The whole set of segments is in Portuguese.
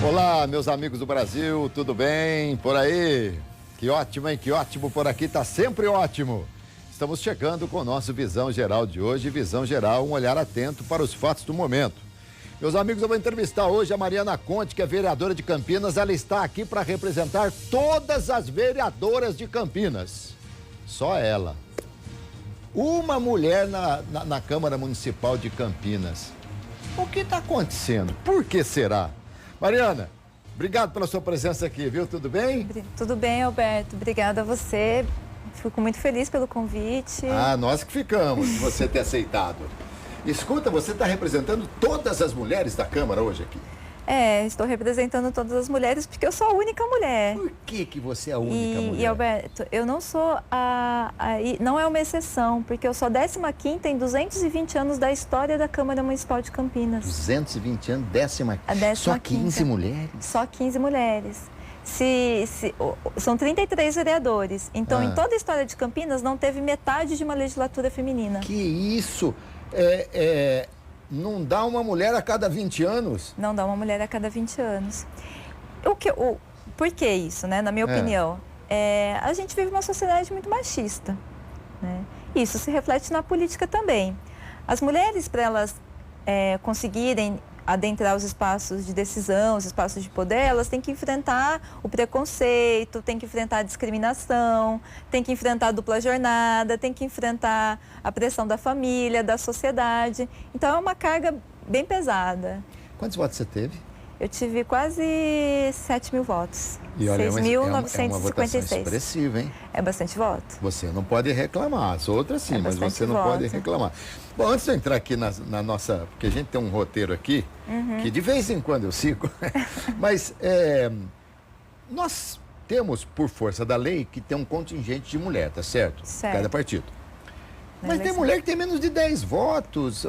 Olá, meus amigos do Brasil, tudo bem por aí? Que ótimo, hein? Que ótimo por aqui, tá sempre ótimo. Estamos chegando com o nosso Visão Geral de hoje. Visão Geral, um olhar atento para os fatos do momento. Meus amigos, eu vou entrevistar hoje a Mariana Conte, que é vereadora de Campinas. Ela está aqui para representar todas as vereadoras de Campinas. Só ela. Uma mulher na Câmara Municipal de Campinas. O que está acontecendo? Por que será? Mariana, obrigado pela sua presença aqui, viu? Tudo bem? Tudo bem, Alberto. Obrigada a você. Fico muito feliz pelo convite. Ah, nós que ficamos, de você ter aceitado. Escuta, você está representando todas as mulheres da Câmara hoje aqui? Estou representando todas as mulheres porque eu sou a única mulher. Por que você é a única mulher? E, Alberto, eu não sou não é uma exceção, porque eu sou a 15ª em 220 anos da história da Câmara Municipal de Campinas. 220 anos, 15ª. Só 15 mulheres? Só 15 mulheres. São 33 vereadores. Então, em toda a história de Campinas, não teve metade de uma legislatura feminina. Que isso? Não dá uma mulher a cada 20 anos? Não dá uma mulher a cada 20 anos. Por que isso, né? Na minha opinião, a gente vive uma sociedade muito machista, né? Isso se reflete na política também. As mulheres, para elas conseguirem adentrar os espaços de decisão, os espaços de poder, elas têm que enfrentar o preconceito, têm que enfrentar a discriminação, têm que enfrentar a dupla jornada, têm que enfrentar a pressão da família, da sociedade. Então é uma carga bem pesada. Quantos votos você teve? Eu tive quase 7 mil votos. E olha, 6.956. é uma votação expressiva, hein? É bastante voto. Você não pode reclamar, as outras sim, mas você não pode reclamar. Bom, antes de eu entrar aqui na nossa... Porque a gente tem um roteiro aqui, que de vez em quando eu sigo, mas nós temos, por força da lei, que ter um contingente de mulher, tá certo? Certo. Cada partido. Mas tem mulher que tem menos de 10 votos.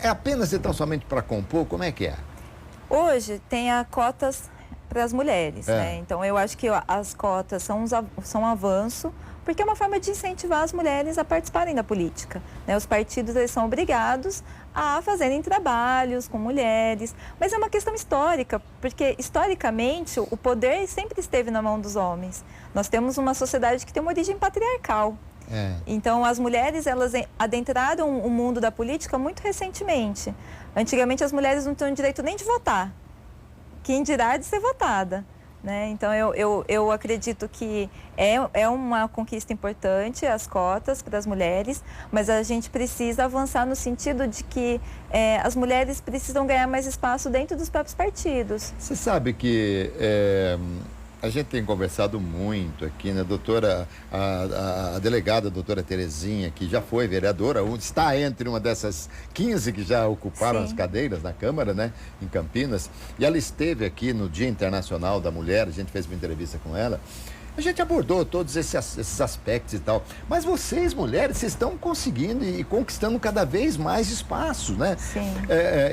É apenas e tão somente para compor? Como é que é? Hoje tem cotas para as mulheres, né? Então eu acho que as cotas são um avanço, porque é uma forma de incentivar as mulheres a participarem da política, né? Os partidos, eles são obrigados a fazerem trabalhos com mulheres, mas é uma questão histórica, porque historicamente o poder sempre esteve na mão dos homens. Nós temos uma sociedade que tem uma origem patriarcal. Então, as mulheres, elas adentraram o mundo da política muito recentemente. Antigamente, as mulheres não tinham direito nem de votar, quem dirá de ser votada, né? Então, eu acredito que é uma conquista importante, as cotas para as mulheres, mas a gente precisa avançar no sentido de que as mulheres precisam ganhar mais espaço dentro dos próprios partidos. Você sabe que... a gente tem conversado muito aqui, né, doutora, a delegada, a doutora Terezinha, que já foi vereadora, está entre uma dessas 15 que já ocuparam as cadeiras na Câmara, né, em Campinas, e ela esteve aqui no Dia Internacional da Mulher, a gente fez uma entrevista com ela, a gente abordou todos esses aspectos e tal, mas vocês, mulheres, vocês estão conseguindo e conquistando cada vez mais espaços, né? Sim.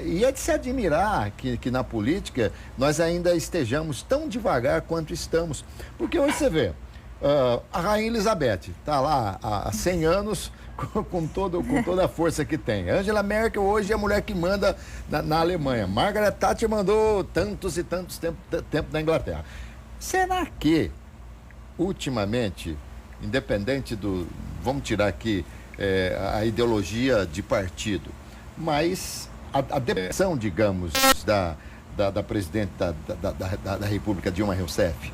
E é de se admirar que na política nós ainda estejamos tão devagar quanto estamos. Porque hoje você vê, a Rainha Elizabeth está lá há 100 anos com toda a força que tem. Angela Merkel hoje é a mulher que manda na Alemanha. Margaret Thatcher mandou tantos e tantos tempo na Inglaterra. Será que ultimamente, independente vamos tirar aqui a ideologia de partido, mas a depressão, digamos, da presidente da República, Dilma Rousseff,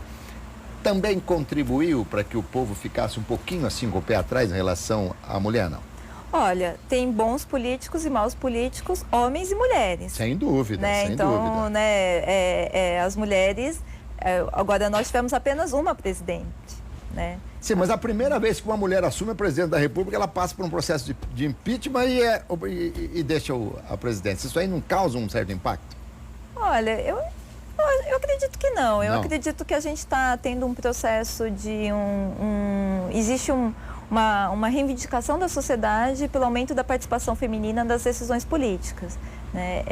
também contribuiu para que o povo ficasse um pouquinho assim com o pé atrás em relação à mulher, não? Olha, tem bons políticos e maus políticos, homens e mulheres. Sem dúvida, né? sem então, dúvida. Né, as mulheres... agora, nós tivemos apenas uma presidente, né? Sim, mas a primeira vez que uma mulher assume a presidência da República, ela passa por um processo de impeachment e deixa a presidência. Isso aí não causa um certo impacto? Olha, eu acredito que não. Eu acredito que a gente está tendo um processo de existe uma reivindicação da sociedade pelo aumento da participação feminina nas decisões políticas, né?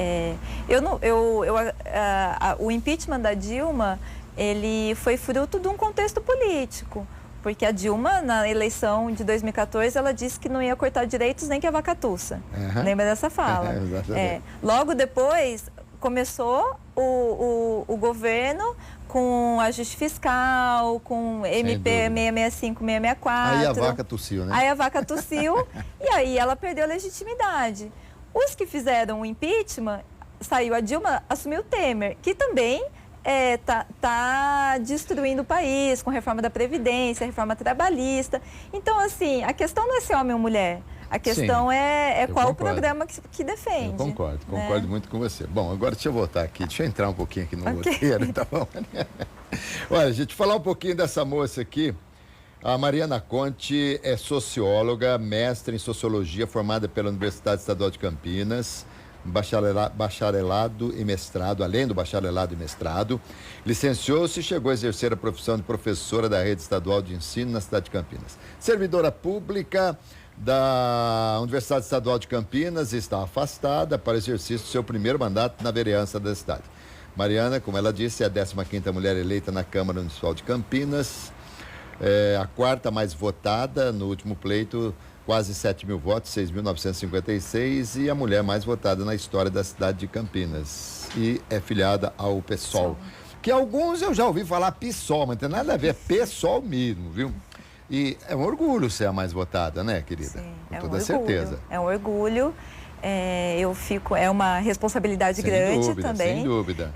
O impeachment da Dilma, ele foi fruto de um contexto político, porque a Dilma, na eleição de 2014, ela disse que não ia cortar direitos nem que a vaca tussa. Lembra dessa fala? Exatamente. Logo depois, começou o governo com ajuste fiscal, com MP 665, 664. Aí a vaca tossiu, né? Aí a vaca tossiu e aí ela perdeu a legitimidade. Os que fizeram o impeachment, saiu a Dilma, assumiu o Temer, que também tá destruindo o país com reforma da Previdência, reforma trabalhista. Então, assim, a questão não é ser homem ou mulher. A questão é qual o programa que defende. Eu concordo muito com você. Bom, agora deixa eu voltar aqui, deixa eu entrar um pouquinho aqui no roteiro, tá bom? Olha, gente, falar um pouquinho dessa moça aqui. A Mariana Conte é socióloga, mestre em sociologia, formada pela Universidade Estadual de Campinas, bacharelado e mestrado, além do bacharelado e mestrado. Licenciou-se e chegou a exercer a profissão de professora da rede estadual de ensino na cidade de Campinas. Servidora pública da Universidade Estadual de Campinas, está afastada para exercício do seu primeiro mandato na vereança da cidade. Mariana, como ela disse, é a 15ª mulher eleita na Câmara Municipal de Campinas, a 4ª mais votada no último pleito, quase 7 mil votos, 6.956, e a mulher mais votada na história da cidade de Campinas. E é filiada ao PSOL, que alguns eu já ouvi falar PSOL, mas não tem nada a ver, é PSOL mesmo, viu? E é um orgulho ser a mais votada, né, querida? Sim, com toda certeza. É um orgulho. É uma responsabilidade grande também. Sem dúvida.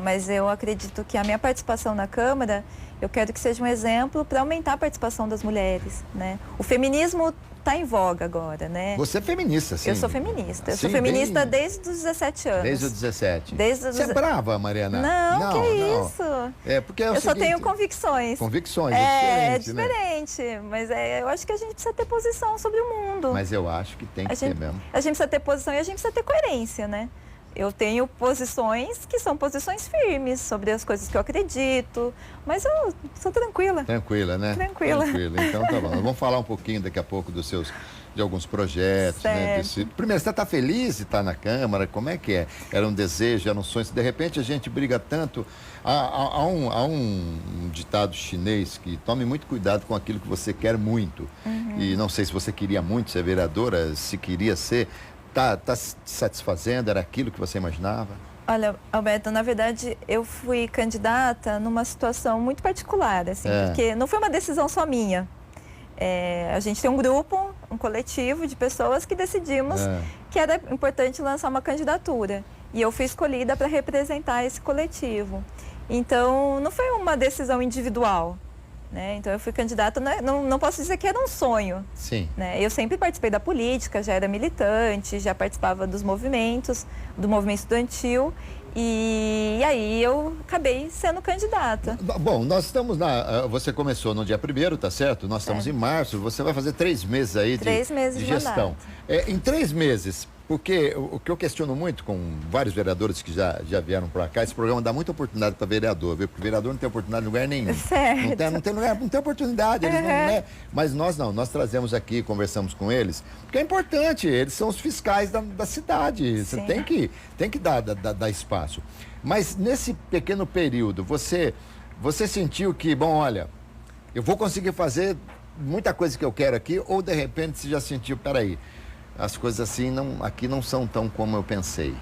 Mas eu acredito que a minha participação na Câmara, eu quero que seja um exemplo para aumentar a participação das mulheres, né? O feminismo está em voga agora, né? Você é feminista, sim? Eu sou feminista. Eu sim, sou feminista desde os 17 anos. Desde os 17. Você é brava, Mariana? Não, que isso. Porque é o eu seguinte, só tenho convicções. Convicções, é diferente, né? diferente, mas eu acho que a gente precisa ter posição sobre o mundo. Mas eu acho que tem que ter mesmo. A gente precisa ter posição e a gente precisa ter coerência, né? Eu tenho posições que são posições firmes sobre as coisas que eu acredito, mas eu sou tranquila. Tranquila, né? Tranquila. Então tá bom. Vamos falar um pouquinho daqui a pouco de alguns projetos, né? Primeiro, você está feliz de estar na Câmara? Como é que é? Era um desejo, era um sonho? De repente a gente briga tanto. Há um ditado chinês que tome muito cuidado com aquilo que você quer muito. E não sei se você queria muito ser vereadora, se queria ser. Tá se satisfazendo? Era aquilo que você imaginava? Olha, Alberto, na verdade, eu fui candidata numa situação muito particular, assim, porque não foi uma decisão só minha. A gente tem um grupo, um coletivo de pessoas que decidimos que era importante lançar uma candidatura. E eu fui escolhida para representar esse coletivo. Então, não foi uma decisão individual. Né? Então eu fui candidata, não posso dizer que era um sonho. Sim. Né? Eu sempre participei da política, já era militante, já participava dos movimentos, do movimento estudantil e aí eu acabei sendo candidata. Bom, nós estamos você começou no dia 1º, tá certo? Nós estamos em março, você vai fazer 3 meses aí de gestão. Em 3 meses, porque o que eu questiono muito com vários vereadores que já vieram para cá, esse programa dá muita oportunidade para vereador, viu? Porque vereador não tem oportunidade em lugar nenhum. Certo. Não tem lugar, não tem oportunidade. Eles não, né? Mas nós trazemos aqui, conversamos com eles, porque é importante, eles são os fiscais da cidade. Você tem que dar espaço. Mas nesse pequeno período, você sentiu que, bom, olha, eu vou conseguir fazer muita coisa que eu quero aqui, ou de repente você já sentiu, peraí, as coisas assim aqui não são tão como eu pensei?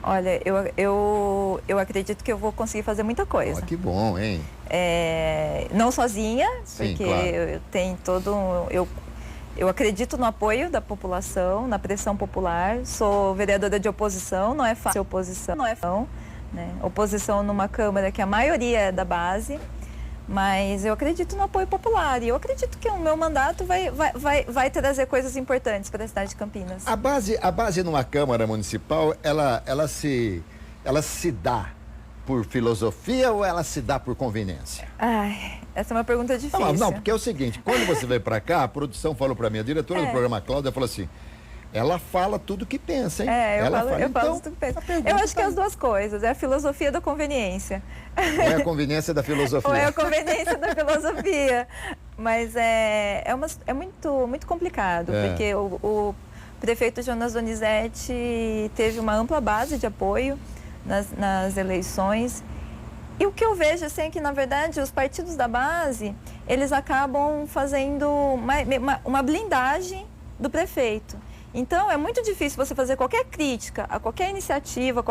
Olha, eu acredito que eu vou conseguir fazer muita coisa. Que bom, hein? Não sozinha, sim, porque claro. eu tenho eu acredito no apoio da população, na pressão popular. Sou vereadora de oposição, não é fácil oposição, né? Oposição numa Câmara que a maioria é da base. Mas eu acredito no apoio popular e eu acredito que o meu mandato vai trazer coisas importantes para a cidade de Campinas. A base numa Câmara Municipal, ela se dá por filosofia ou ela se dá por conveniência? Essa é uma pergunta difícil. Não, porque é o seguinte, quando você veio para cá, a produção falou para mim, a diretora do programa, Cláudia, falou assim, ela fala tudo que pensa, hein? Eu falo tudo que pensa. Eu acho que é as duas coisas, é a filosofia da conveniência. Ou é a conveniência da filosofia? Ou é a conveniência da filosofia. Mas é muito complicado, porque o prefeito Jonas Donizete teve uma ampla base de apoio nas eleições. E o que eu vejo assim, é que, na verdade, os partidos da base, eles acabam fazendo uma blindagem do prefeito. Então, é muito difícil você fazer qualquer crítica a qualquer iniciativa,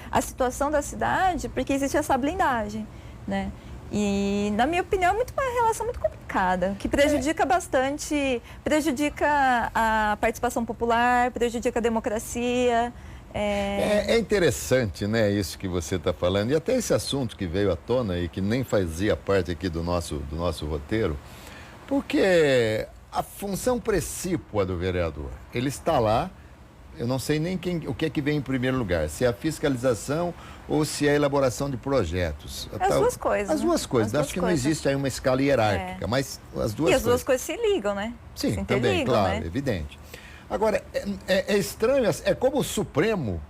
a situação da cidade, porque existe essa blindagem, né? E, na minha opinião, é uma relação muito complicada, que prejudica bastante, prejudica a participação popular, prejudica a democracia. É interessante, né, isso que você está falando, e até esse assunto que veio à tona e que nem fazia parte aqui do nosso roteiro, porque a função precípua do vereador, ele está lá, eu não sei nem o que é que vem em primeiro lugar, se é a fiscalização ou se é a elaboração de projetos. As duas coisas. As duas coisas. Acho que não existe aí uma escala hierárquica, mas as duas coisas. E as duas coisas se ligam, né? Sim, também, claro, né? Evidente. Agora, é estranho, é como o Supremo,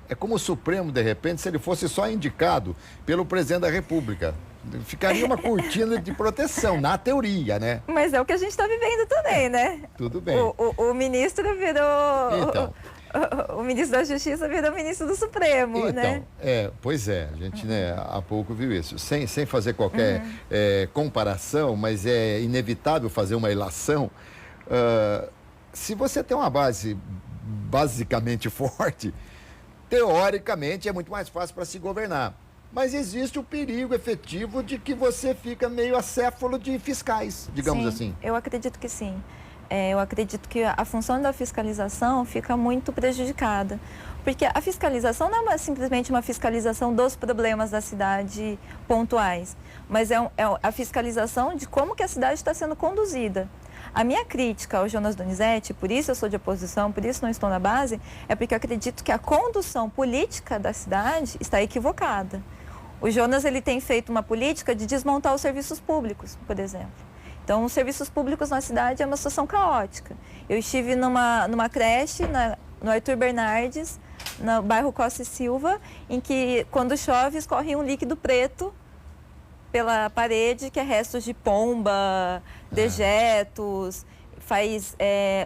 de repente, se ele fosse só indicado pelo presidente da República. Ficaria uma cortina de proteção, na teoria, né? Mas é o que a gente está vivendo também, né? Tudo bem. O ministro virou... Então... O ministro da Justiça virou ministro do Supremo, então, né? Pois é, a gente há pouco viu isso. Sem fazer qualquer comparação, mas é inevitável fazer uma ilação. Se você tem uma base basicamente forte, teoricamente é muito mais fácil para se governar. Mas existe o perigo efetivo de que você fica meio acéfalo de fiscais, digamos assim. Eu acredito que sim. Eu acredito que a função da fiscalização fica muito prejudicada. Porque a fiscalização não é simplesmente uma fiscalização dos problemas da cidade pontuais, mas é a fiscalização de como que a cidade está sendo conduzida. A minha crítica ao Jonas Donizete, por isso eu sou de oposição, por isso não estou na base, é porque eu acredito que a condução política da cidade está equivocada. O Jonas ele tem feito uma política de desmontar os serviços públicos, por exemplo. Então, os serviços públicos na cidade é uma situação caótica. Eu estive numa creche, no Arthur Bernardes, no bairro Costa e Silva, em que, quando chove, escorre um líquido preto pela parede, que é restos de pomba, dejetos. Faz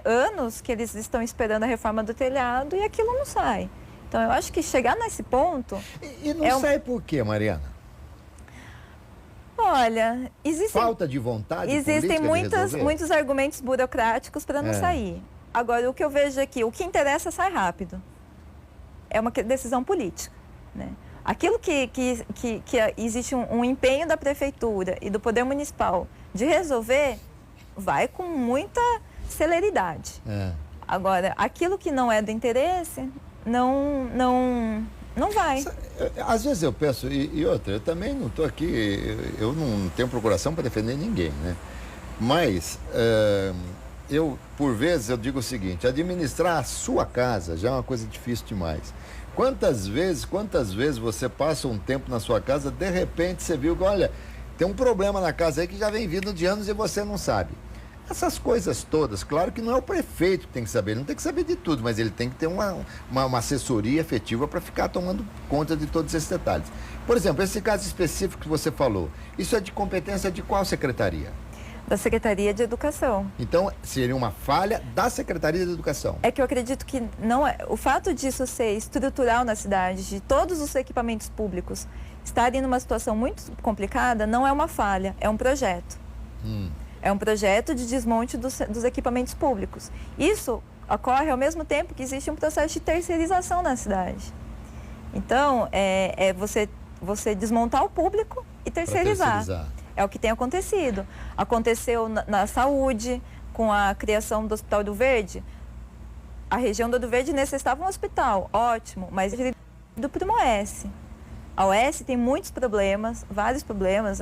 anos que eles estão esperando a reforma do telhado e aquilo não sai. Então, eu acho que chegar nesse ponto... E não sai por quê, Mariana? Olha, falta de vontade existem política muitos argumentos burocráticos para não sair. Agora, o que eu vejo aqui, o que interessa sai rápido. É uma decisão política, né? Aquilo que existe um empenho da prefeitura e do poder municipal de resolver, vai com muita celeridade. Agora, aquilo que não é do interesse, não vai. Às vezes eu penso, e outra, eu também não estou aqui, eu não tenho procuração para defender ninguém, né? Mas por vezes eu digo o seguinte, administrar a sua casa já é uma coisa difícil demais. Quantas vezes você passa um tempo na sua casa, de repente você viu que, olha, tem um problema na casa aí que já vem vindo de anos e você não sabe. Essas coisas todas, claro que não é o prefeito que tem que saber, ele não tem que saber de tudo, mas ele tem que ter uma assessoria efetiva para ficar tomando conta de todos esses detalhes. Por exemplo, esse caso específico que você falou, isso é de competência de qual secretaria? Da Secretaria de Educação. Então, seria uma falha da Secretaria de Educação. É que eu acredito que não é. O fato disso ser estrutural na cidade, de todos os equipamentos públicos estarem numa situação muito complicada, não é uma falha, é um projeto. É um projeto de desmonte dos equipamentos públicos. Isso ocorre ao mesmo tempo que existe um processo de terceirização na cidade. Então, você desmontar o público e terceirizar. É o que tem acontecido. Aconteceu na saúde, com a criação do Hospital do Verde. A região do Verde necessitava um hospital, ótimo, mas do Primo OS. A OS tem muitos problemas, vários problemas.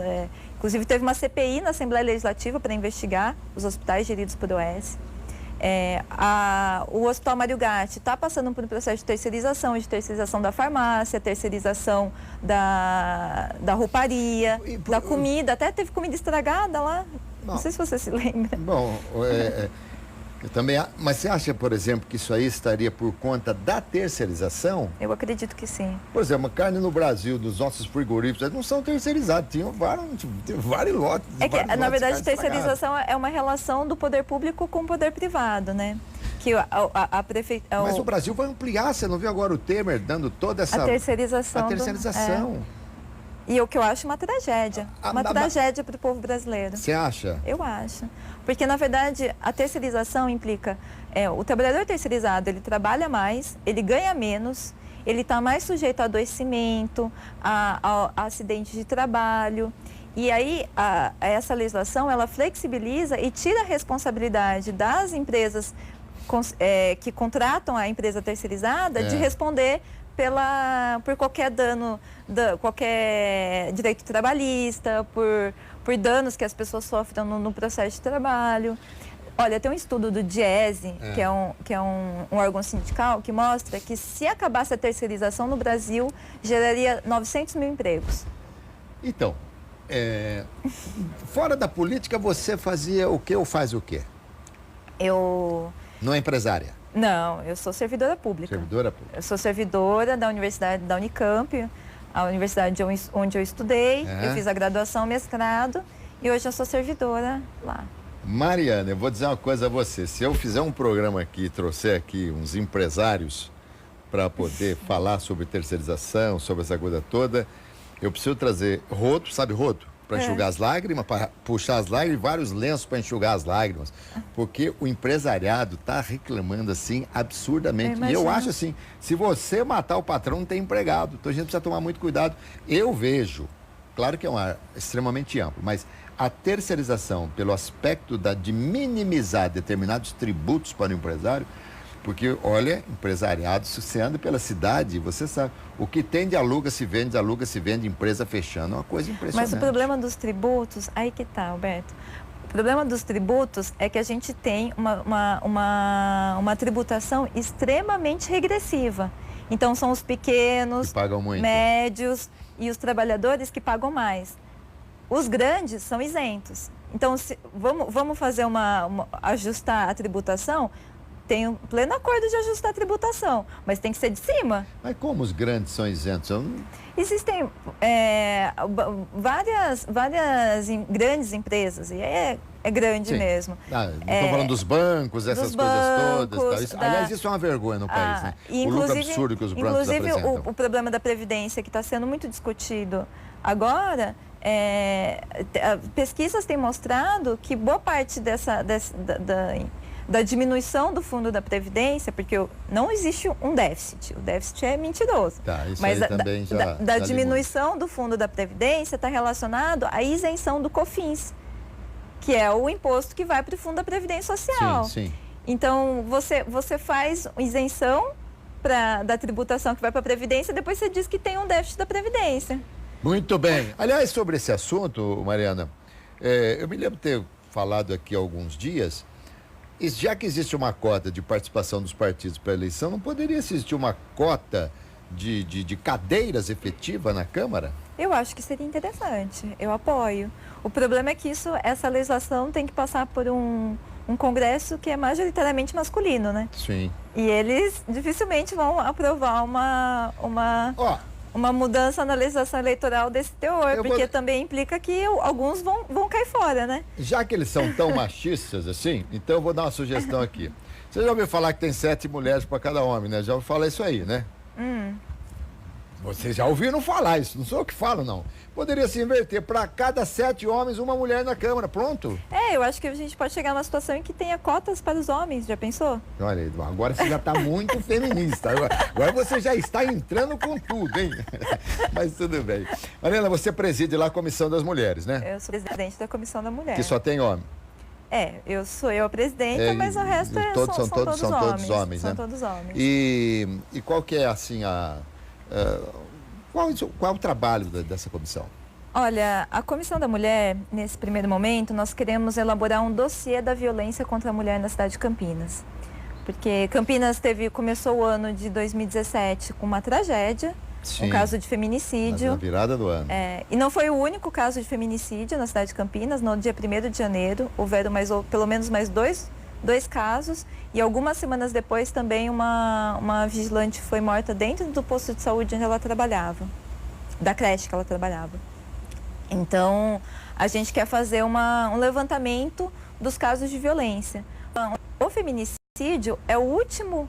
Inclusive, teve uma CPI na Assembleia Legislativa para investigar os hospitais geridos por OS. O Hospital Mário Gatti está passando por um processo de terceirização da farmácia, terceirização da rouparia, da comida. Até teve comida estragada lá. Não sei se você se lembra. Bom, eu também, mas você acha, por exemplo, que isso aí estaria por conta da terceirização? Eu acredito que sim. Por exemplo, a carne no Brasil, dos nossos frigoríficos, não são terceirizados, tinham vários lotes. Na verdade, terceirização é uma relação do poder público com o poder privado, né? Que a prefeitura... Mas o Brasil vai ampliar, você não viu agora o Temer dando toda essa... A terceirização. E o que eu acho uma tragédia. Uma tragédia para o povo brasileiro. Você acha? Eu acho. Porque, na verdade, a terceirização implica... o trabalhador terceirizado, ele trabalha mais, ele ganha menos, ele está mais sujeito a adoecimento, a acidente de trabalho. E aí, essa legislação, ela flexibiliza e tira a responsabilidade das empresas que contratam a empresa terceirizada de responder por qualquer dano, qualquer direito trabalhista, por danos que as pessoas sofrem no processo de trabalho. Olha, tem um estudo do Diese, que é um órgão sindical, que mostra que se acabasse a terceirização no Brasil, geraria 900 mil empregos. Então, fora da política, você fazia o quê ou faz o quê? Não é empresária? Não, eu sou servidora pública. Servidora pública. Eu sou servidora da Universidade da Unicamp, a universidade onde eu estudei. Eu fiz a graduação, mestrado, e hoje eu sou servidora lá. Mariana, eu vou dizer uma coisa a você. Se eu fizer um programa aqui e trouxer aqui uns empresários para poder falar sobre terceirização, sobre essa coisa toda, eu preciso trazer rodo, sabe rodo? Para enxugar as lágrimas, para puxar as lágrimas, vários lenços para enxugar as lágrimas, porque o empresariado está reclamando assim absurdamente. E eu acho assim, se você matar o patrão, não tem empregado. Então a gente precisa tomar muito cuidado. Eu vejo, claro que é extremamente amplo, mas a terceirização, pelo aspecto de minimizar determinados tributos para o empresário, porque, olha, empresariado, se você anda pela cidade, você sabe, o que tem de aluga, se vende, empresa fechando, é uma coisa impressionante. Mas o problema dos tributos, aí que tá, Alberto. O problema dos tributos é que a gente tem uma tributação extremamente regressiva. Então, são os pequenos, que pagam muito, médios e os trabalhadores que pagam mais. Os grandes são isentos. Então, vamos fazer ajustar a tributação. Tem um pleno acordo de ajustar a tributação, mas tem que ser de cima. Mas como os grandes são isentos? Existem várias grandes empresas, e é grande mesmo. Estou falando dos bancos, essas coisas todas. Aliás, isso é uma vergonha no país, né? O lucro absurdo que os bancos apresentam. Inclusive, o problema da Previdência, que está sendo muito discutido agora, pesquisas têm mostrado que boa parte da diminuição do fundo da Previdência, porque não existe um déficit, o déficit é mentiroso. Isso mas aí também da diminuição do fundo da Previdência está relacionado à isenção do COFINS, que é o imposto que vai para o fundo da Previdência Social. Sim. Então, você faz isenção da tributação que vai para a Previdência, depois você diz que tem um déficit da Previdência. Muito bem. Aliás, sobre esse assunto, Mariana, eu me lembro de ter falado aqui há alguns dias. E já que existe uma cota de participação dos partidos para a eleição, não poderia existir uma cota de cadeiras efetiva na Câmara? Eu acho que seria interessante, eu apoio. O problema é que essa legislação tem que passar por um Congresso que é majoritariamente masculino, né? Sim. E eles dificilmente vão aprovar uma mudança na legislação eleitoral desse teor, porque também implica que alguns vão cair fora, né? Já que eles são tão machistas assim, então eu vou dar uma sugestão aqui. Você já ouviu falar que tem 7 mulheres para cada homem, né? Já ouviu falar isso aí, né? Vocês já ouviram falar isso, não sou eu que falo, não. Poderia se inverter, para cada 7 homens, uma mulher na Câmara, pronto. Eu acho que a gente pode chegar numa situação em que tenha cotas para os homens, já pensou? Olha, Eduardo, agora você já está muito feminista, agora você já está entrando com tudo, hein? Mas tudo bem. Mariana, você preside lá a Comissão das Mulheres, né? Eu sou presidente da Comissão da Mulher. Que só tem homem. Sou eu a presidenta, mas o resto são todos homens, né? São todos homens. E qual que é, assim, qual é o trabalho dessa comissão? Olha, a Comissão da Mulher, nesse primeiro momento, nós queremos elaborar um dossiê da violência contra a mulher na cidade de Campinas. Porque Campinas começou o ano de 2017 com uma tragédia, um caso de feminicídio. Na virada do ano. E não foi o único caso de feminicídio na cidade de Campinas. No dia 1º de janeiro, houveram pelo menos mais dois casos, e algumas semanas depois também uma vigilante foi morta dentro do posto de saúde onde ela trabalhava, da creche que ela trabalhava. Então, a gente quer fazer um levantamento dos casos de violência. O feminicídio é o último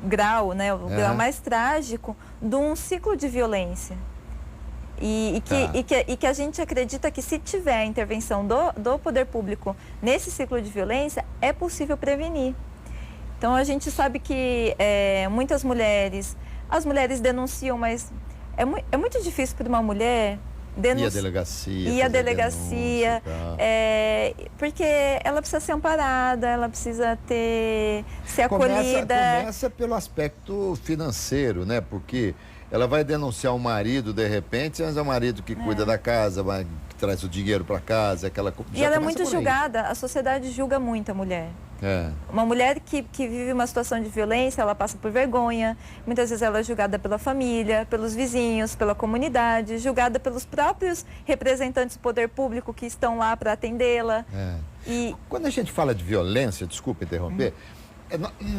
grau, né, o grau mais trágico de um ciclo de violência. E que a gente acredita que se tiver a intervenção do poder público nesse ciclo de violência, é possível prevenir. Então a gente sabe que muitas mulheres, as mulheres denunciam, mas é muito difícil para uma mulher denunciar. E a delegacia. Porque ela precisa ser amparada, ela precisa ser acolhida. Começa pelo aspecto financeiro, né? Porque ela vai denunciar o marido, de repente, mas é o marido que cuida da casa, que traz o dinheiro para casa, E ela é muito julgada, a sociedade julga muito a mulher. Uma mulher que vive uma situação de violência, ela passa por vergonha, muitas vezes ela é julgada pela família, pelos vizinhos, pela comunidade, julgada pelos próprios representantes do poder público que estão lá para atendê-la. Quando a gente fala de violência, desculpa interromper,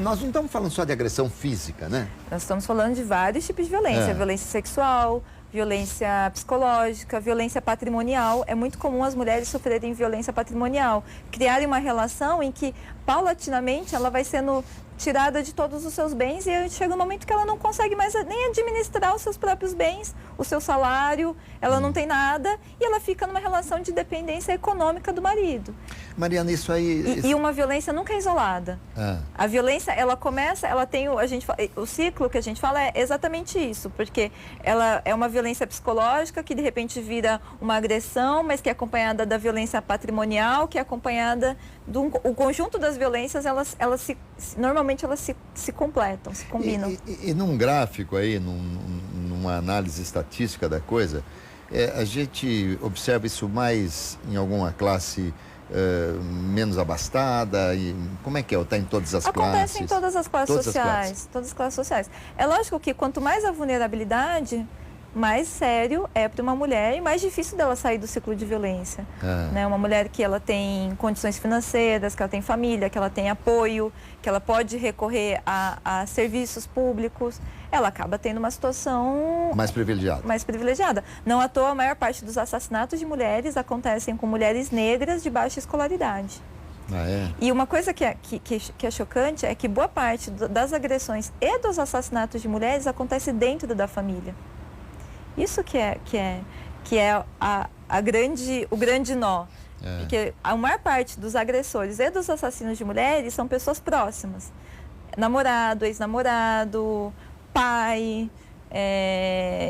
nós não estamos falando só de agressão física, né? Nós estamos falando de vários tipos de violência, violência sexual, violência psicológica, violência patrimonial. É muito comum as mulheres sofrerem violência patrimonial, criarem uma relação em que, paulatinamente, ela vai sendo tirada de todos os seus bens e chega um momento que ela não consegue mais nem administrar os seus próprios bens, o seu salário, ela não tem nada e ela fica numa relação de dependência econômica do marido. Mariana, isso aí... E uma violência nunca é isolada. A violência, ela começa, ela tem, o ciclo que a gente fala é exatamente isso, porque ela é uma violência psicológica que de repente vira uma agressão, mas que é acompanhada da violência patrimonial, que é acompanhada o conjunto das violências, normalmente elas se completam, se combinam. E num gráfico aí, numa análise estatística da coisa, a gente observa isso mais em alguma classe menos abastada? Como é que é? Está em todas as classes? Acontece em todas as classes sociais. Todas as classes sociais. É lógico que quanto mais a vulnerabilidade, mais sério é para uma mulher e mais difícil dela sair do ciclo de violência. Né? Uma mulher que ela tem condições financeiras, que ela tem família, que ela tem apoio, que ela pode recorrer a serviços públicos, ela acaba tendo uma situação mais privilegiada. Não à toa, a maior parte dos assassinatos de mulheres acontecem com mulheres negras de baixa escolaridade. E uma coisa que é chocante é que boa parte das agressões e dos assassinatos de mulheres acontece dentro da família. Isso que é o grande nó. Porque a maior parte dos agressores e dos assassinos de mulheres são pessoas próximas. Namorado, ex-namorado, pai.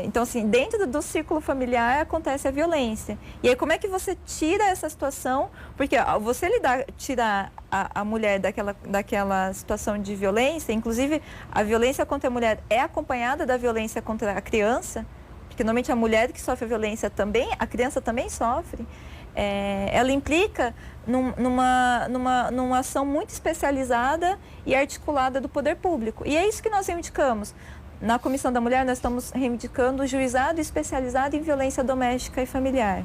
Então, assim, dentro do círculo familiar acontece a violência. E aí, como é que você tira essa situação? Porque você tirar a mulher daquela situação de violência, inclusive a violência contra a mulher é acompanhada da violência contra a criança, porque normalmente a mulher que sofre a violência também, a criança também sofre, ela implica numa ação muito especializada e articulada do poder público. E é isso que nós reivindicamos. Na Comissão da Mulher, nós estamos reivindicando o juizado especializado em violência doméstica e familiar.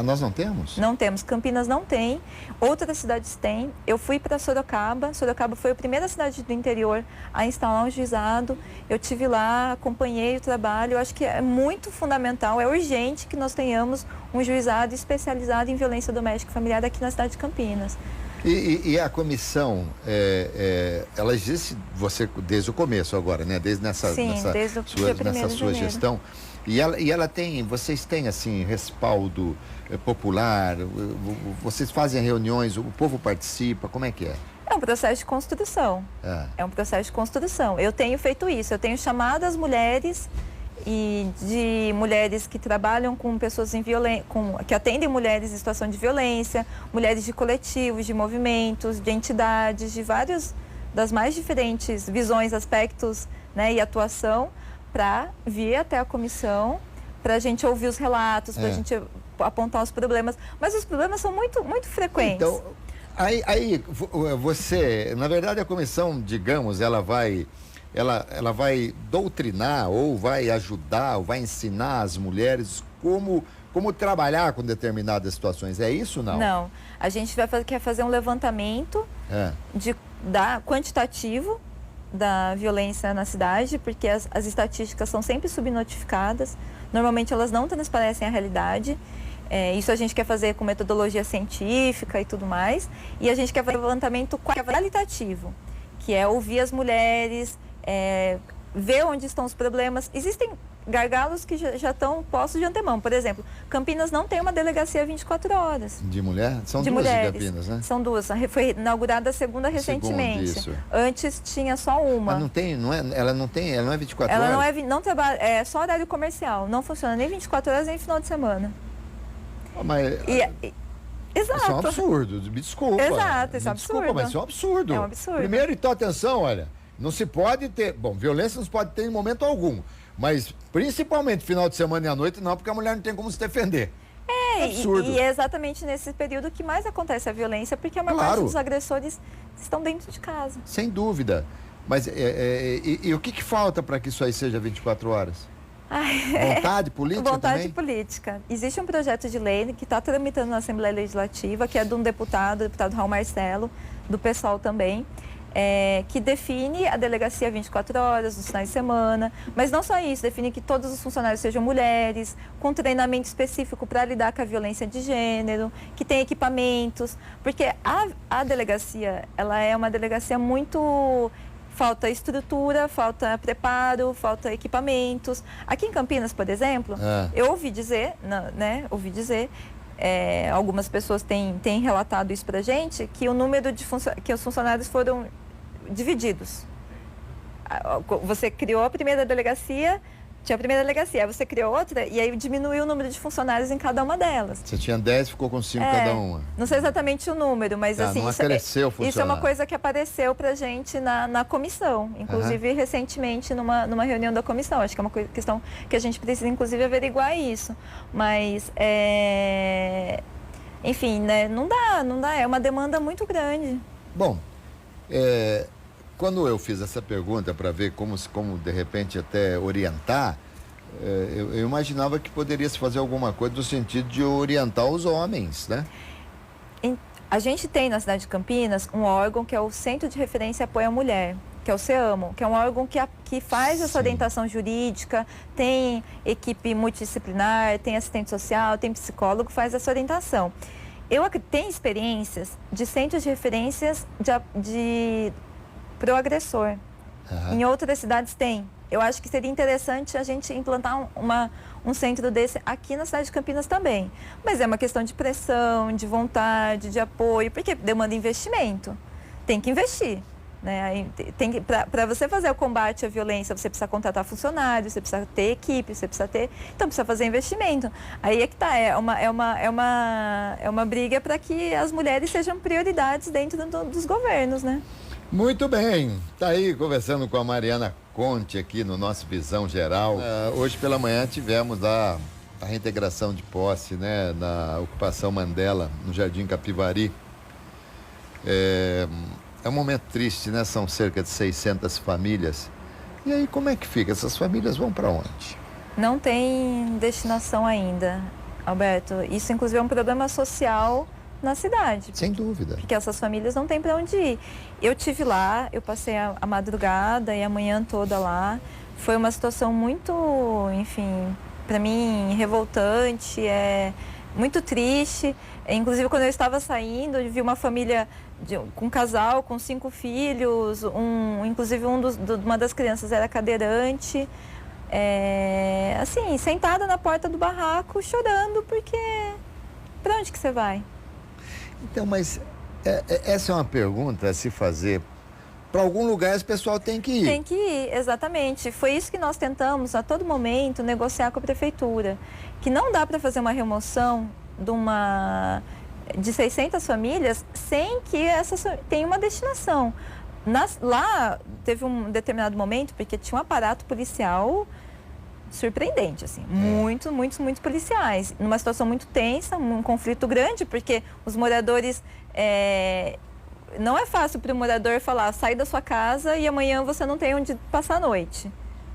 Nós não temos? Não temos. Campinas não tem. Outras cidades têm. Eu fui para Sorocaba. Sorocaba foi a primeira cidade do interior a instalar um juizado. Eu estive lá, acompanhei o trabalho. Eu acho que é muito fundamental, é urgente que nós tenhamos um juizado especializado em violência doméstica e familiar aqui na cidade de Campinas. E a comissão, ela existe desde o começo agora, né? Desde nessa sua gestão. E ela tem, vocês têm assim, respaldo popular, vocês fazem reuniões, o povo participa, como é que é? É um processo de construção. É um processo de construção. Eu tenho feito isso, eu tenho chamado as mulheres e de mulheres que trabalham com pessoas que atendem mulheres em situação de violência, mulheres de coletivos, de movimentos, de entidades, de várias das mais diferentes visões, aspectos, né, e atuação, para vir até a comissão, para a gente ouvir os relatos, para a gente apontar os problemas. Mas os problemas são muito, muito frequentes. Então, aí você, na verdade, a comissão, digamos, ela vai doutrinar ou vai ajudar ou vai ensinar as mulheres como trabalhar com determinadas situações. É isso ou não? Não. A gente quer fazer um levantamento quantitativo da violência na cidade, porque as estatísticas são sempre subnotificadas. Normalmente elas não transparecem a realidade. Isso a gente quer fazer com metodologia científica e tudo mais. E a gente quer fazer um levantamento qualitativo, que é ouvir as mulheres, ver onde estão os problemas. Existem gargalos que já estão postos de antemão. Por exemplo, Campinas não tem uma delegacia 24 horas. De mulher? São de duas mulheres. de Campinas, né? São duas. Foi inaugurada a segunda recentemente. Isso. Antes tinha só uma. Mas ela não é 24 ela horas? Não trabalha, é só horário comercial. Não funciona nem 24 horas nem final de semana. Mas... Exato. Isso é um absurdo, me desculpa. Exato, isso é um absurdo. Desculpa, mas isso é um absurdo. É um absurdo. Primeiro, então, atenção, olha, não se pode ter... Bom, violência não se pode ter em momento algum, mas principalmente final de semana e à noite não, porque a mulher não tem como se defender. É absurdo. E é exatamente nesse período que mais acontece a violência, porque a maior parte dos agressores estão dentro de casa. Sem dúvida. Mas e o que falta para que isso aí seja 24 horas? Vontade política Vontade também? política. Existe um projeto de lei que está tramitando na Assembleia Legislativa, que é de um deputado, o deputado Raul Marcelo, do PSOL também, que define a delegacia 24 horas, nos finais de semana, mas não só isso, define que todos os funcionários sejam mulheres, com treinamento específico para lidar com a violência de gênero, que tem equipamentos, porque a delegacia, ela é uma delegacia muito... Falta estrutura, falta preparo, falta equipamentos. Aqui em Campinas, por exemplo, eu ouvi dizer, algumas pessoas têm relatado isso pra gente, que o número que os funcionários foram divididos. Você criou a primeira delegacia, tinha a primeira delegacia, aí você criou outra e aí diminuiu o número de funcionários em cada uma delas. Você tinha 10, ficou com 5 cada uma. Não sei exatamente o número, mas assim, isso é uma coisa que apareceu pra gente na comissão, inclusive recentemente numa reunião da comissão. Acho que é uma questão que a gente precisa inclusive averiguar isso. Mas, enfim, né, não dá, é uma demanda muito grande. Bom, quando eu fiz essa pergunta para ver como de repente até orientar, eu imaginava que poderia se fazer alguma coisa no sentido de orientar os homens, né? A gente tem na cidade de Campinas um órgão que é o Centro de Referência e Apoio à Mulher, que é o CEAMO, que é um órgão que faz essa orientação jurídica, tem equipe multidisciplinar, tem assistente social, tem psicólogo, faz essa orientação. Tenho experiências de centros de referências para o agressor. Em outras cidades tem. Eu acho que seria interessante a gente implantar um centro desse aqui na cidade de Campinas também. Mas é uma questão de pressão, de vontade, de apoio, porque demanda investimento. Tem que investir. Né? Para você fazer o combate à violência, você precisa contratar funcionários, você precisa ter equipe, você precisa ter... Então, precisa fazer investimento. Aí é que está, é uma briga para que as mulheres sejam prioridades dentro dos governos, né? Muito bem, tá aí conversando com a Mariana Conte aqui no nosso Visão Geral. Hoje pela manhã tivemos a reintegração de posse, né, na ocupação Mandela, no Jardim Capivari. É um momento triste, né? São cerca de 600 famílias. E aí como é que fica? Essas famílias vão para onde? Não tem destinação ainda, Alberto. Isso inclusive é um problema social na cidade. Sem dúvida. Porque essas famílias não têm para onde ir. Eu tive lá, eu passei a madrugada e a manhã toda lá. Foi uma situação muito, enfim, para mim, revoltante, muito triste. Inclusive, quando eu estava saindo, eu vi uma família com um casal, com 5 filhos, inclusive uma das crianças era cadeirante, assim, sentada na porta do barraco, chorando, porque para onde que você vai? Então, mas essa é uma pergunta a se fazer. Para algum lugar esse pessoal tem que ir. Tem que ir, exatamente. Foi isso que nós tentamos a todo momento negociar com a prefeitura. Que não dá para fazer uma remoção de 600 famílias sem que essas tenham uma destinação. Lá teve um determinado momento, porque tinha um aparato policial surpreendente, assim, muitos policiais, numa situação muito tensa, um conflito grande, porque os moradores, não é fácil para o morador falar, sai da sua casa e amanhã você não tem onde passar a noite,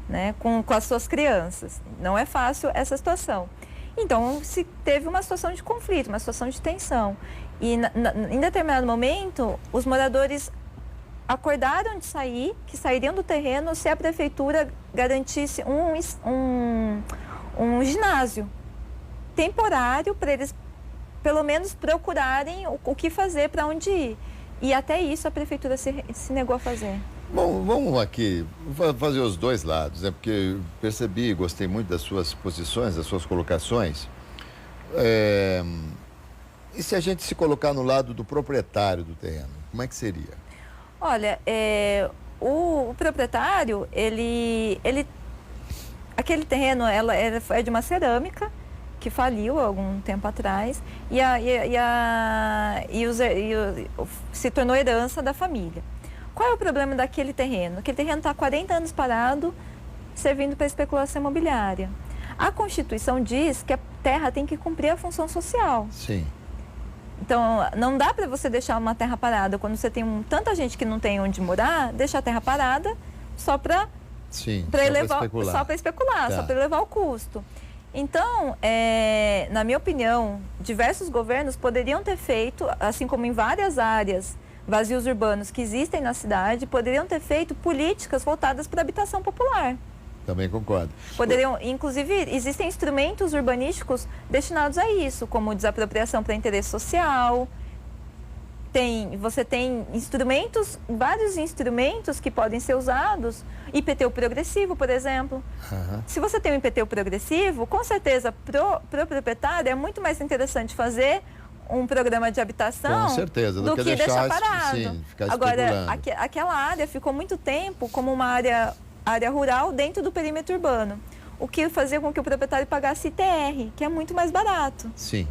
né, com as suas crianças, não é fácil essa situação. Então, se teve uma situação de conflito, uma situação de tensão, e em determinado momento, os moradores acordaram de sair, que sairiam do terreno se a prefeitura garantisse um ginásio temporário para eles, pelo menos, procurarem o que fazer, para onde ir. E até isso a prefeitura se negou a fazer. Bom, vamos aqui fazer os dois lados, né? Porque percebi, gostei muito das suas posições, das suas colocações. E se a gente se colocar no lado do proprietário do terreno, como é que seria? Olha, o proprietário, aquele terreno é de uma cerâmica que faliu há algum tempo atrás se tornou herança da família. Qual é o problema daquele terreno? Aquele terreno está há 40 anos parado, servindo para especulação imobiliária. A Constituição diz que a terra tem que cumprir a função social. Sim. Então, não dá para você deixar uma terra parada quando você tem tanta gente que não tem onde morar, deixar a terra parada só para especular, Tá. só para elevar o custo. Então, na minha opinião, diversos governos poderiam ter feito, assim como em várias áreas, vazios urbanos que existem na cidade, poderiam ter feito políticas voltadas para a habitação popular. Também concordo. Poderiam, inclusive, existem instrumentos urbanísticos destinados a isso, como desapropriação para interesse social. Você tem vários instrumentos que podem ser usados. IPTU progressivo, por exemplo. Uhum. Se você tem um IPTU progressivo, com certeza, pro proprietário é muito mais interessante fazer um programa de habitação, com certeza, do que deixar parado. Sim, ficar Agora, especulando. aquela área ficou muito tempo como uma área rural dentro do perímetro urbano, o que fazia com que o proprietário pagasse ITR, que é muito mais barato. Sim.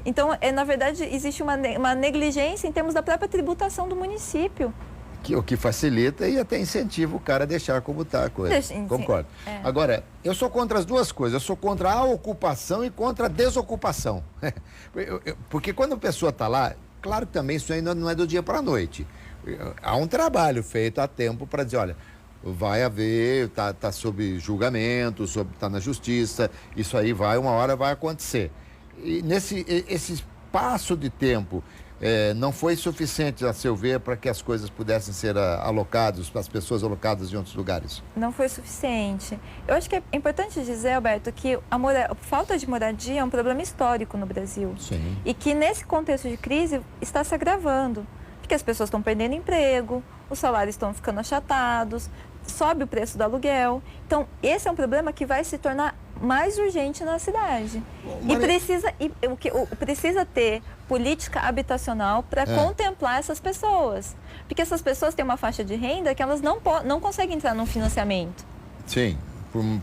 Então, na verdade, existe uma negligência em termos da própria tributação do município. O que facilita e até incentiva o cara a deixar como está a coisa. Concordo. Agora, eu sou contra as duas coisas. Eu sou contra a ocupação e contra a desocupação. Porque quando a pessoa está lá, claro que também isso ainda não é do dia para a noite. Há um trabalho feito há tempo para dizer, olha, vai haver, tá sob julgamento, está na justiça, isso aí uma hora vai acontecer. E esse espaço de tempo não foi suficiente, a seu ver, para que as coisas pudessem ser alocadas, as pessoas alocadas em outros lugares? Não foi suficiente. Eu acho que é importante dizer, Alberto, que a falta de moradia é um problema histórico no Brasil. Sim. E que nesse contexto de crise está se agravando. Porque as pessoas estão perdendo emprego, os salários estão ficando achatados, sobe o preço do aluguel. Então, esse é um problema que vai se tornar mais urgente na cidade. Precisa ter política habitacional para contemplar essas pessoas. Porque essas pessoas têm uma faixa de renda que elas não conseguem entrar num financiamento. Sim,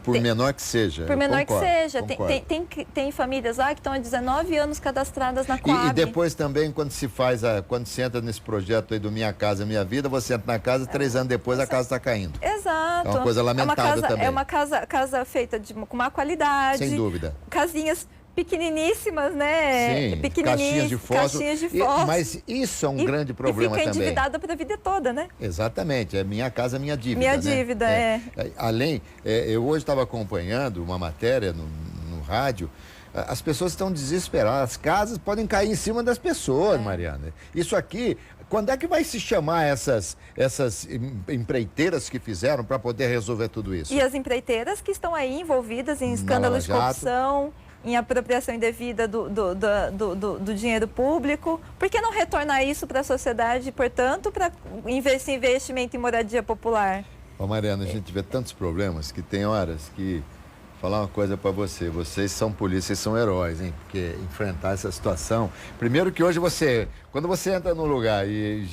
por menor que seja. Por menor concordo, que seja. Concordo. Tem famílias lá que estão há 19 anos cadastradas na Coab. E depois também, quando se entra nesse projeto aí do Minha Casa Minha Vida, você entra na casa, 3 anos depois a casa está caindo. Exato. É uma coisa lamentável também. É uma casa feita com má qualidade. Sem dúvida. Casinhas pequeniníssimas, né? Sim, caixinhas de fósforo. Mas isso é um grande problema também. E fica endividada para a vida toda, né? Exatamente, é Minha Casa Minha Dívida. Minha dívida, Além, eu hoje estava acompanhando uma matéria no rádio, as pessoas estão desesperadas, as casas podem cair em cima das pessoas, Mariana. Isso aqui, quando é que vai se chamar essas empreiteiras que fizeram para poder resolver tudo isso? E as empreiteiras que estão aí envolvidas em escândalos de corrupção, em apropriação indevida do dinheiro público. Por que não retornar isso para a sociedade, portanto, para investimento em moradia popular? Mariana, a gente vê tantos problemas que tem horas que... Falar uma coisa para vocês são polícia, vocês são heróis, hein? Porque enfrentar essa situação... Primeiro que hoje quando você entra num lugar e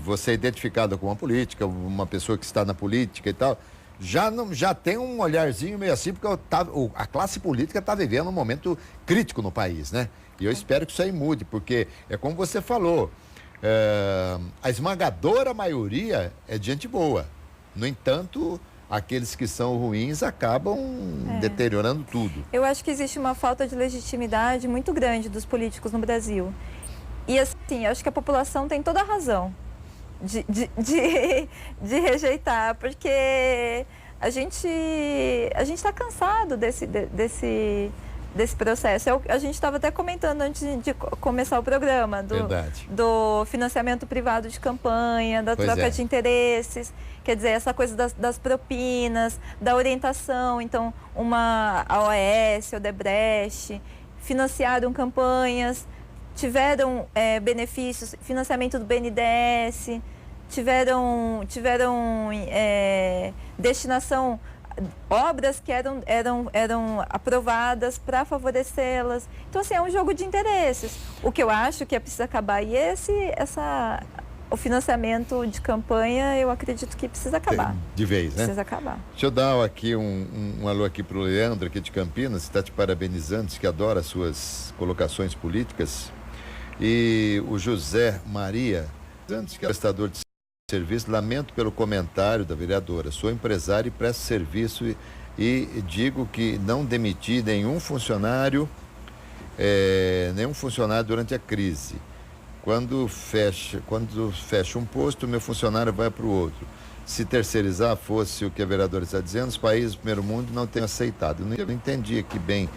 você é identificado como uma política, uma pessoa que está na política e tal... Já tem um olharzinho meio assim, porque a classe política está vivendo um momento crítico no país, né? E eu espero que isso aí mude, porque é como você falou, a esmagadora maioria é de gente boa. No entanto, aqueles que são ruins acabam deteriorando tudo. Eu acho que existe uma falta de legitimidade muito grande dos políticos no Brasil. E assim, eu acho que a população tem toda a razão de rejeitar, porque a gente está cansado desse processo. A gente estava até comentando antes de começar o programa do financiamento privado de campanha, da troca de interesses, quer dizer, essa coisa das propinas, da orientação. Então, a OAS, Odebrecht, financiaram campanhas, tiveram benefícios, financiamento do BNDES, tiveram destinação, obras que eram aprovadas para favorecê-las. Então, assim, é um jogo de interesses. O que eu acho que é preciso acabar, e o financiamento de campanha, eu acredito que precisa acabar. De vez, né? Precisa acabar. Deixa eu dar aqui um alô aqui para o Leandro, aqui de Campinas, está te parabenizando, diz que adora as suas colocações políticas. E o José Maria, antes que é prestador de serviço, lamento pelo comentário da vereadora. Sou empresário e presto serviço e digo que não demiti nenhum funcionário durante a crise. Quando fecha um posto, meu funcionário vai para o outro. Se terceirizar fosse o que a vereadora está dizendo, os países do primeiro mundo não têm aceitado. Eu não entendi aqui bem.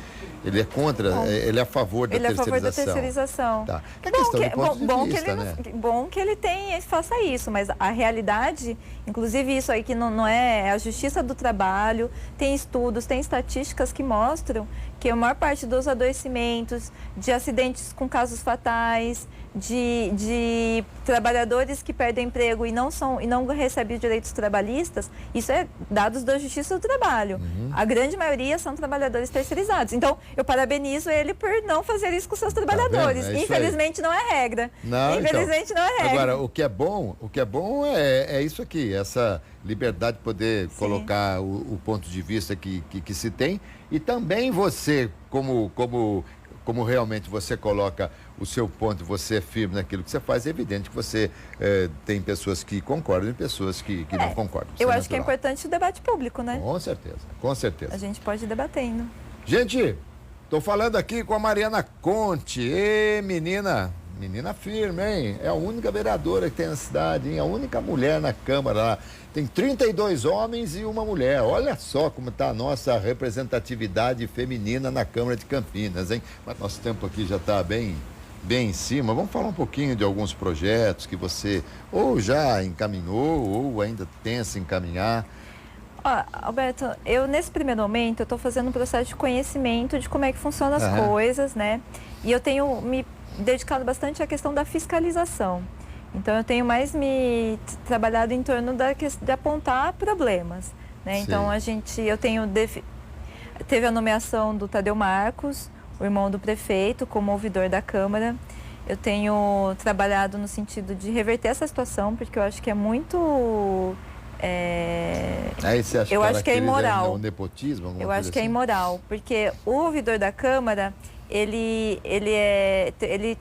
Ele é contra, ele é a favor da terceirização. Ele é a favor da terceirização. Tá. É questão do ponto de vista, né? Bom que ele faça isso, mas a realidade, inclusive isso aí que não é a Justiça do Trabalho, tem estudos, tem estatísticas que mostram que a maior parte dos adoecimentos, de acidentes com casos fatais, de trabalhadores que perdem emprego e não recebem direitos trabalhistas, isso é dados da Justiça do Trabalho. A grande maioria são trabalhadores terceirizados. Então, eu parabenizo ele por não fazer isso com seus trabalhadores. Infelizmente não é regra. Infelizmente não é regra. Agora, o que é bom é isso aqui, essa liberdade de poder colocar o ponto de vista que se tem, e também você, como realmente você coloca o seu ponto, você é firme naquilo que você faz, é evidente que você tem pessoas que concordam e pessoas que não concordam. Eu acho que é importante o debate público, né? Com certeza, com certeza. A gente pode ir debatendo. Gente, estou falando aqui com a Mariana Conte. Menina firme, hein? É a única vereadora que tem na cidade, hein? A única mulher na Câmara lá. Tem 32 homens e uma mulher. Olha só como está a nossa representatividade feminina na Câmara de Campinas, hein? Mas nosso tempo aqui já está bem em cima. Vamos falar um pouquinho de alguns projetos que você ou já encaminhou ou ainda pensa em encaminhar. Alberto, nesse primeiro momento, eu estou fazendo um processo de conhecimento de como é que funcionam as coisas, né? E eu tenho me dedicado bastante à questão da fiscalização. Então, eu tenho mais me trabalhado em torno de apontar problemas, né? Então, teve a nomeação do Tadeu Marcos, o irmão do prefeito, como ouvidor da Câmara. Eu tenho trabalhado no sentido de reverter essa situação, porque eu acho que é muito... Você acha eu acho que é imoral. Um nepotismo, eu acho que assim? É imoral, porque o ouvidor da Câmara, ele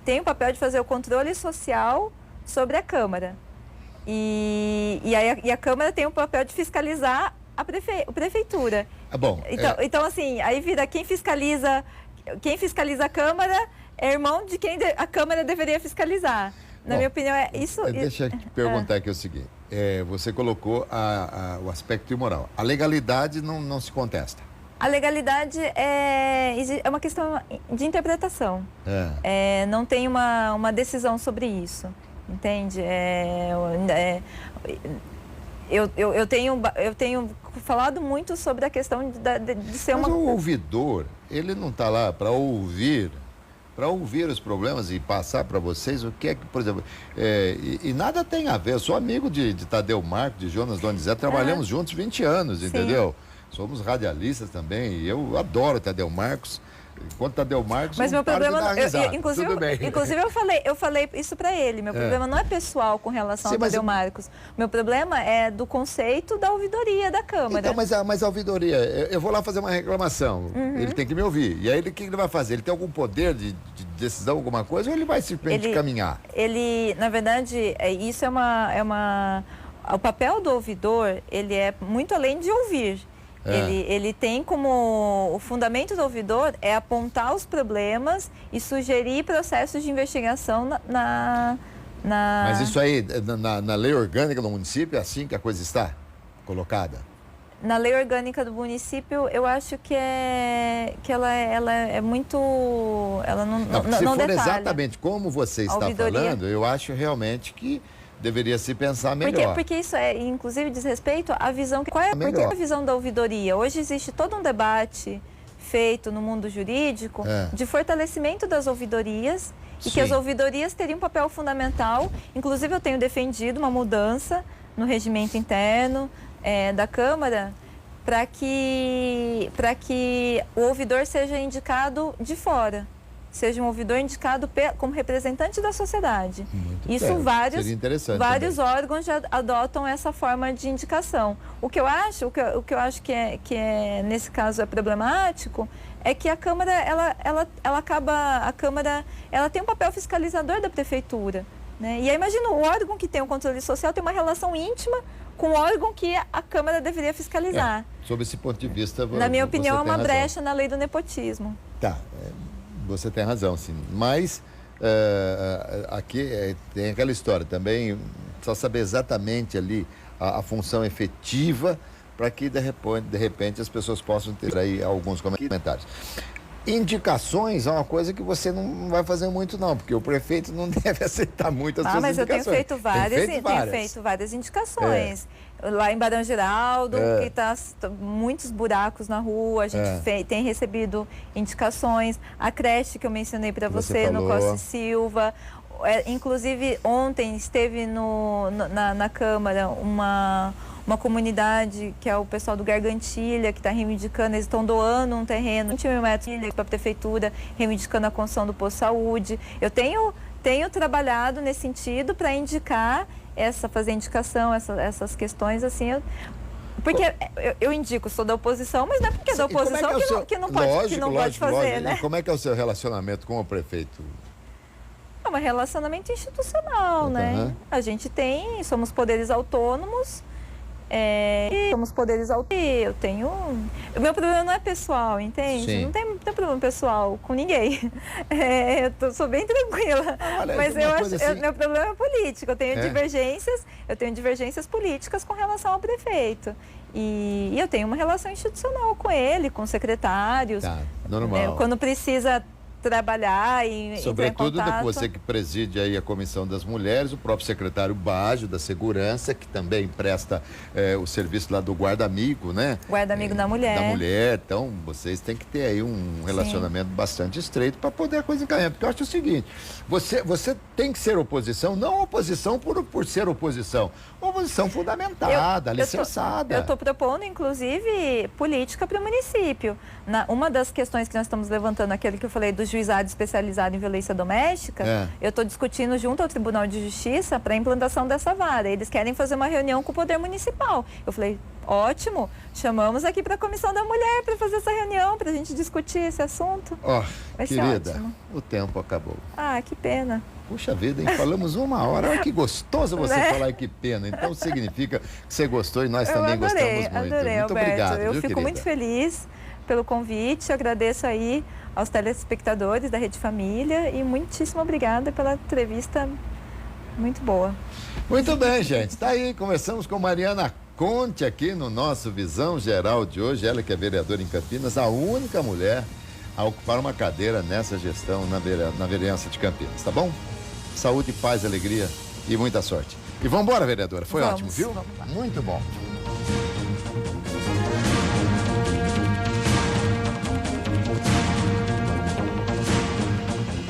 tem o papel de fazer o controle social sobre a Câmara. E a Câmara tem o papel de fiscalizar a prefeitura. Então, assim, aí vira quem fiscaliza a Câmara é irmão de quem a Câmara deveria fiscalizar. Na minha opinião, é isso. Deixa eu te perguntar aqui o seguinte. Você colocou o aspecto imoral. A legalidade não se contesta. A legalidade é uma questão de interpretação. Não tem uma decisão sobre isso. Entende? Eu tenho falado muito sobre a questão de ser Mas o ouvidor, ele não está lá para ouvir os problemas e passar para vocês o que é que, por exemplo, e nada tem a ver. Eu sou amigo de Tadeu Marcos, de Jonas Donizete, trabalhamos juntos 20 anos, entendeu? Somos radialistas também, e eu adoro Tadeu Marcos. Enquanto Tadeu Marcos, mas meu problema, inclusive eu falei isso para ele. Meu problema não é pessoal com relação ao Tadeu Marcos. Meu problema é do conceito da ouvidoria da Câmara. Então, mas a ouvidoria, eu vou lá fazer uma reclamação. Ele tem que me ouvir. E aí, o que ele vai fazer? Ele tem algum poder de decisão, alguma coisa, ou ele vai simplesmente caminhar? Ele, na verdade, isso o papel do ouvidor, ele é muito além de ouvir. Ele tem como o fundamento do ouvidor é apontar os problemas e sugerir processos de investigação Mas isso aí, na lei orgânica do município, é assim que a coisa está colocada? Na lei orgânica do município, eu acho que ela é muito... Ela não se for detalha. Exatamente como você está falando, eu acho realmente que deveria se pensar melhor. Porque isso inclusive, diz respeito à visão... Qual é a visão da ouvidoria? Hoje existe todo um debate feito no mundo jurídico de fortalecimento das ouvidorias e que as ouvidorias teriam um papel fundamental. Inclusive, eu tenho defendido uma mudança no regimento interno da Câmara para que o ouvidor seja indicado de fora, seja um ouvidor indicado como representante da sociedade. Isso vários órgãos já adotam essa forma de indicação. O que eu acho que é nesse caso é problemático é que a Câmara ela tem um papel fiscalizador da prefeitura, né? E aí imagina, o órgão que tem o controle social tem uma relação íntima com o órgão que a Câmara deveria fiscalizar. Sob esse ponto de vista, na minha opinião, é uma brecha na lei do nepotismo. Tá, você tem razão, sim. Mas aqui tem aquela história também, só saber exatamente ali a função efetiva para que de repente as pessoas possam ter aí alguns comentários. Indicações é uma coisa que você não vai fazer muito não, porque o prefeito não deve aceitar muito as suas mas indicações. Eu tenho feito várias indicações. Lá em Barão Geraldo, que está muitos buracos na rua, a gente tem recebido indicações. A creche que eu mencionei para você no Costa e Silva. Inclusive, ontem esteve na Câmara uma comunidade que é o pessoal do Gargantilha, que está reivindicando, eles estão doando um terreno, 20 mil metros para a prefeitura, reivindicando a construção do posto de saúde. Eu tenho trabalhado nesse sentido para indicar, fazer indicação, essas questões, assim, porque eu indico, sou da oposição, mas não é porque é da oposição que não pode fazer, né? E como é que é o seu relacionamento com o prefeito? É um relacionamento institucional, né? A gente somos poderes autônomos, eu tenho... O meu problema não é pessoal, entende? Sim. Não tem problema pessoal com ninguém. Sou bem tranquila. Mas eu acho que meu problema é político. Eu tenho divergências políticas com relação ao prefeito. E eu tenho uma relação institucional com ele, com secretários. Tá, normal. Quando precisa trabalhar e sobretudo você que preside aí a Comissão das Mulheres, o próprio secretário Baggio da Segurança, que também presta o serviço lá do guarda-amigo, né? Guarda-amigo da mulher. Então, vocês têm que ter aí um relacionamento bastante estreito para poder a coisa encaminhar. Porque eu acho o seguinte, você tem que ser oposição, não oposição por ser oposição, oposição fundamentada, alicerçada. Eu estou propondo, inclusive, política para o município. Uma das questões que nós estamos levantando, aquele que eu falei do juizado especializado em violência doméstica, eu estou discutindo junto ao Tribunal de Justiça para a implantação dessa vara. Eles querem fazer uma reunião com o Poder Municipal. Eu falei, ótimo, chamamos aqui para a Comissão da Mulher para fazer essa reunião, para a gente discutir esse assunto. Querida, o tempo acabou. Ah, que pena. Puxa vida, hein? Falamos 1 hora. Olha que gostoso você falar que pena. Então significa que você gostou e nós também gostamos muito. Adorei, muito Alberto. Obrigado. Eu fico muito feliz pelo convite. Agradeço aí aos telespectadores da Rede Família e muitíssimo obrigada pela entrevista muito boa. Muito bem, gente. Está aí, começamos com Mariana Conte aqui no nosso Visão Geral de hoje. Ela que é vereadora em Campinas, a única mulher a ocupar uma cadeira nessa gestão na vereança de Campinas, tá bom? Saúde, paz, alegria e muita sorte. E vamos embora, vereadora. Foi ótimo, viu? Muito bom.